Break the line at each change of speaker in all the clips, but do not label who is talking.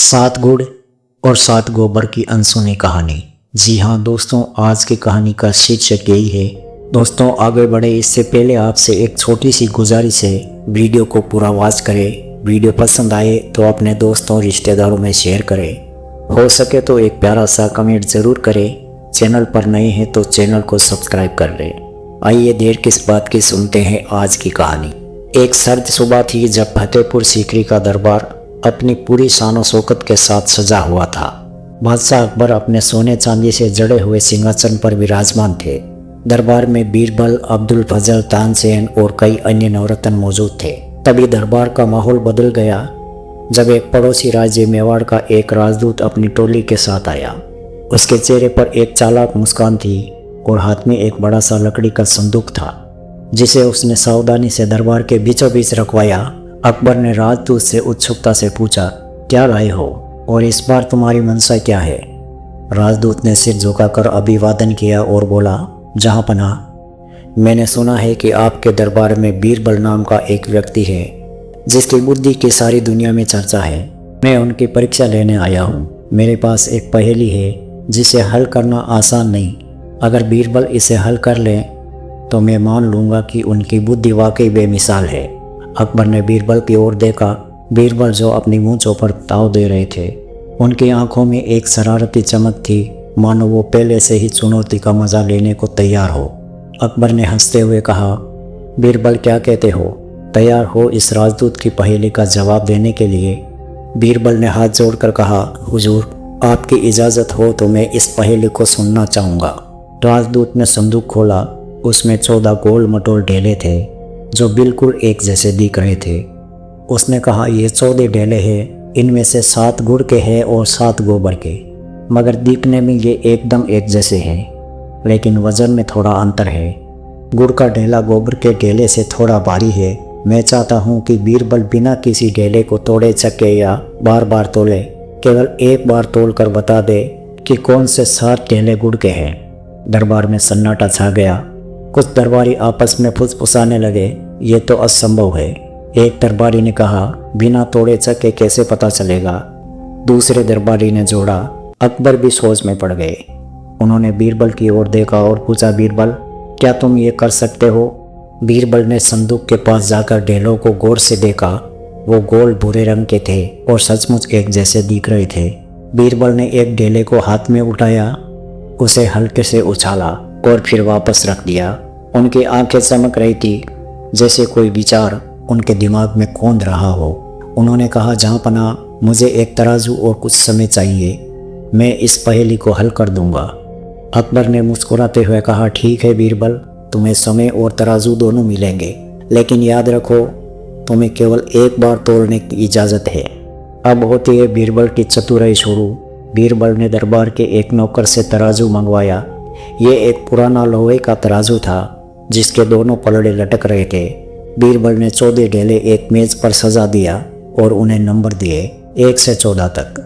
सात गुड़ और सात गोबर की अनसुनी कहानी। जी हाँ दोस्तों, आज की कहानी का शीर्षक यही है। दोस्तों आगे बढ़े इससे पहले आपसे एक छोटी सी गुजारिश है, वीडियो को पूरा वॉच करें। वीडियो पसंद आए तो अपने दोस्तों रिश्तेदारों में शेयर करें। हो सके तो एक प्यारा सा कमेंट ज़रूर करें। चैनल पर नए हैं तो चैनल को सब्सक्राइब कर लें। आइए देर किस बात की, सुनते हैं आज की कहानी। एक सर्द सुबह थी जब फतेहपुर सीकरी का दरबार अपनी पूरी शानो शौकत के साथ सजा हुआ था। बादशाह अकबर अपने सोने चांदी से जड़े हुए सिंहासन पर विराजमान थे। दरबार में बीरबल, अब्दुल फजल, तानसेन और कई अन्य नवरत्न मौजूद थे। तभी दरबार का माहौल बदल गया जब एक पड़ोसी राज्य मेवाड़ का एक राजदूत अपनी टोली के साथ आया। उसके चेहरे पर एक चालाक मुस्कान थी और हाथ में एक बड़ा सा लकड़ी का संदूक था, जिसे उसने सावधानी से दरबार के बीचों बीच रखवाया। अकबर ने राजदूत से उत्सुकता से पूछा, क्या लाए हो और इस बार तुम्हारी मंशा क्या है? राजदूत ने सिर झुकाकर अभिवादन किया और बोला, जहाँपनाह, मैंने सुना है कि आपके दरबार में बीरबल नाम का एक व्यक्ति है जिसकी बुद्धि की सारी दुनिया में चर्चा है। मैं उनकी परीक्षा लेने आया हूँ। मेरे पास एक पहेली है जिसे हल करना आसान नहीं। अगर बीरबल इसे हल कर लें तो मैं मान लूँगा कि उनकी बुद्धि वाकई बेमिसाल है। अकबर ने बीरबल की ओर देखा। बीरबल जो अपनी मूंछों पर ताव दे रहे थे, उनकी आंखों में एक शरारती चमक थी, मानो वो पहले से ही चुनौती का मजा लेने को तैयार हो। अकबर ने हंसते हुए कहा, बीरबल क्या कहते हो, तैयार हो इस राजदूत की पहेली का जवाब देने के लिए? बीरबल ने हाथ जोड़कर कहा, हुजूर, आपकी इजाज़त हो तो मैं इस पहेली को सुनना चाहूँगा। राजदूत ने संदूक खोला। उसमें 14 गोल मटोल ढेले थे जो बिल्कुल एक जैसे दिख रहे थे। उसने कहा, ये 14 ढेले हैं, इनमें से 7 गुड़ के हैं और 7 गोबर के, मगर दिखने में ये एकदम एक जैसे हैं, लेकिन वज़न में थोड़ा अंतर है। गुड़ का ढेला गोबर के ढेले से थोड़ा भारी है। मैं चाहता हूँ कि बीरबल बिना किसी ढेले को तोड़े चके या बार बार तोले, केवल एक बार तोड़ कर बता दे कि कौन से 7 ढेले गुड़ के हैं। दरबार में सन्नाटा छा गया। कुछ दरबारी आपस में फुसफुसाने लगे, ये तो असंभव है। एक दरबारी ने कहा, बिना तोड़े चके कैसे पता चलेगा? दूसरे दरबारी ने जोड़ा। अकबर भी सोच में पड़ गए। उन्होंने बीरबल की ओर देखा और पूछा, बीरबल, क्या तुम ये कर सकते हो? बीरबल ने संदूक के पास जाकर ढेलों को गौर से देखा। वो गोल भूरे रंग के थे और सचमुच एक जैसे दिख रहे थे। बीरबल ने एक ढेले को हाथ में उठाया, उसे हल्के से उछाला और फिर वापस रख दिया। उनकी आंखें चमक रही थी, जैसे कोई विचार उनके दिमाग में कौंध रहा हो। उन्होंने कहा, जहाँपनाह, मुझे एक तराजू और कुछ समय चाहिए। मैं इस पहेली को हल कर दूंगा। अकबर ने मुस्कुराते हुए कहा, ठीक है बीरबल, तुम्हें समय और तराजू दोनों मिलेंगे, लेकिन याद रखो, तुम्हें केवल एक बार तोड़ने की इजाज़त है। अब होती है बीरबल की चतुराई शुरू। बीरबल ने दरबार के एक नौकर से तराजू मंगवाया। ये एक पुराना लोहे का तराजू था जिसके दोनों पलड़े लटक रहे थे। बीरबल ने 14 ढेले एक मेज पर सजा दिया और उन्हें नंबर दिए 1 से 14 तक।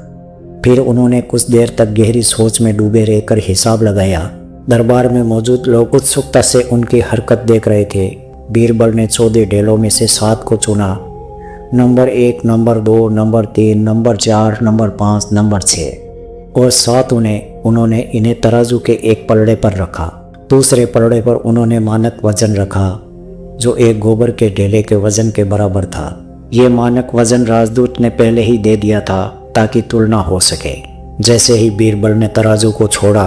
फिर उन्होंने कुछ देर तक गहरी सोच में डूबे रहकर हिसाब लगाया। दरबार में मौजूद लोग उत्सुकता से उनकी हरकत देख रहे थे। बीरबल ने 14 ढेलों में से 7 को चुना, number 1, number 2, number 3, number 4, number 5, number 6 और 7 उन्होंने इन्हें तराजू के एक पलड़े पर रखा। दूसरे पलड़े पर उन्होंने मानक वजन रखा जो एक गोबर के ढेले के वजन के बराबर था। ये मानक वजन राजदूत ने पहले ही दे दिया था ताकि तुलना हो सके। जैसे ही बीरबल ने तराजू को छोड़ा,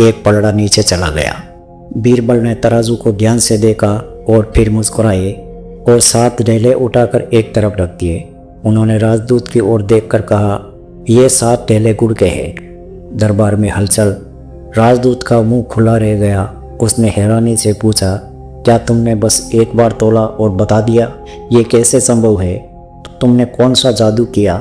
एक पलड़ा नीचे चला गया। बीरबल ने तराजू को ध्यान से देखा और फिर मुस्कुराए और 7 ढेले उठाकर एक तरफ रख दिए। उन्होंने राजदूत की ओर देखकर कहा, ये 7 ढेले गुड़ के हैं। दरबार में हलचल। राजदूत का मुंह खुला रह गया। उसने हैरानी से पूछा, क्या तुमने बस एक बार तोला और बता दिया? ये कैसे संभव है? तुमने कौन सा जादू किया?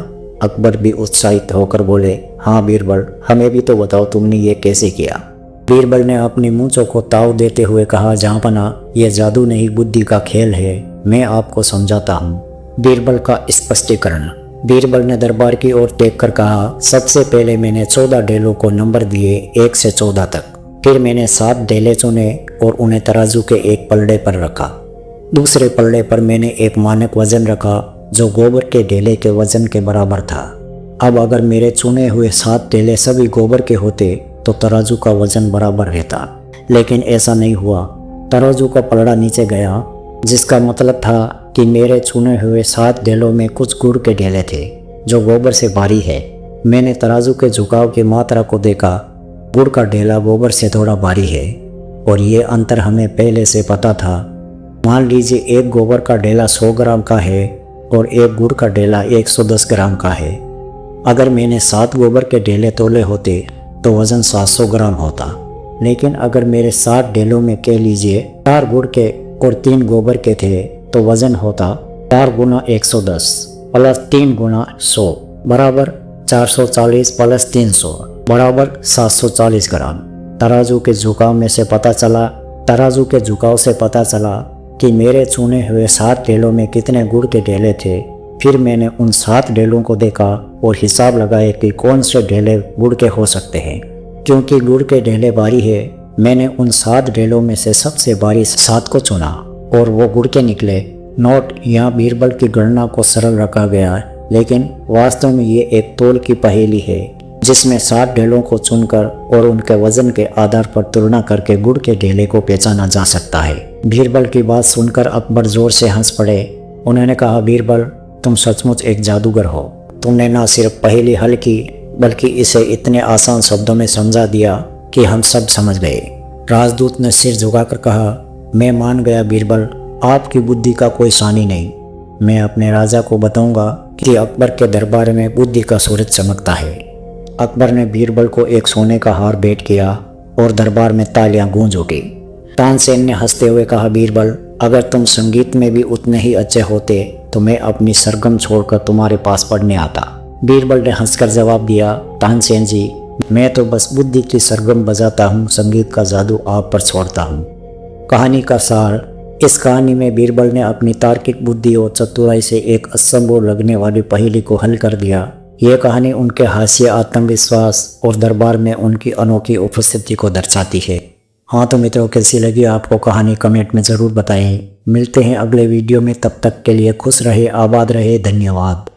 अकबर भी उत्साहित होकर बोले, हाँ बीरबल, हमें भी तो बताओ तुमने ये कैसे किया? बीरबल ने अपनी मूंछों को ताव देते हुए कहा, जहाँपनाह, ये जादू नहीं, बुद्धि का खेल है। मैं आपको समझाता हूँ। बीरबल का स्पष्टीकरण। बीरबल ने दरबार की ओर देखकर कहा, सबसे पहले मैंने 14 ढेलों को नंबर दिए 1 से 14 तक। फिर मैंने 7 ढेले चुने और उन्हें तराजू के एक पलड़े पर रखा। दूसरे पलड़े पर मैंने एक मानक वजन रखा जो गोबर के ढेले के वजन के बराबर था। अब अगर मेरे चुने हुए 7 ढेले सभी गोबर के होते तो तराजू का वजन बराबर रहता, लेकिन ऐसा नहीं हुआ। तराजू का पलड़ा नीचे गया, जिसका मतलब था कि मेरे चुने हुए 7 ढेलों में कुछ गुड़ के ढेले थे जो गोबर से भारी है। मैंने तराजू के झुकाव की मात्रा को देखा। गुड़ का ढेला गोबर से थोड़ा भारी है और ये अंतर हमें पहले से पता था। मान लीजिए एक गोबर का ढेला 100 ग्राम का है और एक गुड़ का ढेला 110 ग्राम का है। अगर मैंने 7 गोबर के ढेले तोले होते तो वज़न 700 ग्राम होता, लेकिन अगर मेरे 7 ढेलों में कह लीजिए 4 गुड़ के और 3 गोबर के थे तो वज़न होता 4 गुना 110 प्लस 3 गुना 100 बराबर 440 प्लस 300 बराबर 740 ग्राम। तराजू के झुकाव से पता चला कि मेरे चुने हुए 7 ढेलों में कितने गुड़ के ढेले थे। फिर मैंने उन 7 ढेलों को देखा और हिसाब लगाया कि कौन से ढेले गुड़ के हो सकते हैं। क्योंकि गुड़ के ढेले भारी है, मैंने उन 7 ढेलों में से सबसे भारी 7 को चुना और वो गुड़ के निकले। नोट, यहाँ बीरबल की गणना को सरल रखा गया है, लेकिन वास्तव में ये एक तौल की पहेली है जिसमें 7 ढेलों को चुनकर और उनके वजन के आधार पर तुलना करके गुड़ के ढेले को पहचाना जा सकता है। बीरबल की बात सुनकर अकबर जोर से हंस पड़े। उन्होंने कहा, बीरबल, तुम सचमुच एक जादूगर हो। तुमने न सिर्फ पहेली हल की बल्कि इसे इतने आसान शब्दों में समझा दिया कि हम सब समझ गए। राजदूत ने सिर झुकाकर कहा, मैं मान गया बीरबल, आपकी बुद्धि का कोई सानी नहीं। मैं अपने राजा को बताऊंगा कि अकबर के दरबार में बुद्धि का सूरज चमकता है। अकबर ने बीरबल को एक सोने का हार भेंट किया और दरबार में तालियां गूंज उठी। तानसेन ने हंसते हुए कहा, बीरबल, अगर तुम संगीत में भी उतने ही अच्छे होते तो मैं अपनी सरगम छोड़कर तुम्हारे पास पढ़ने आता। बीरबल ने हंसकर जवाब दिया, तानसेन जी, मैं तो बस बुद्धि की सरगम बजाता हूँ, संगीत का जादू आप पर छोड़ता हूँ। कहानी का सार, इस कहानी में बीरबल ने अपनी तार्किक बुद्धि और चतुराई से एक असंभव लगने वाली पहेली को हल कर दिया। यह कहानी उनके हास्य, आत्मविश्वास और दरबार में उनकी अनोखी उपस्थिति को दर्शाती है। हाँ तो मित्रों, कैसी लगी आपको कहानी कमेंट में ज़रूर बताएं। मिलते हैं अगले वीडियो में, तब तक के लिए खुश रहे, आबाद रहे, धन्यवाद।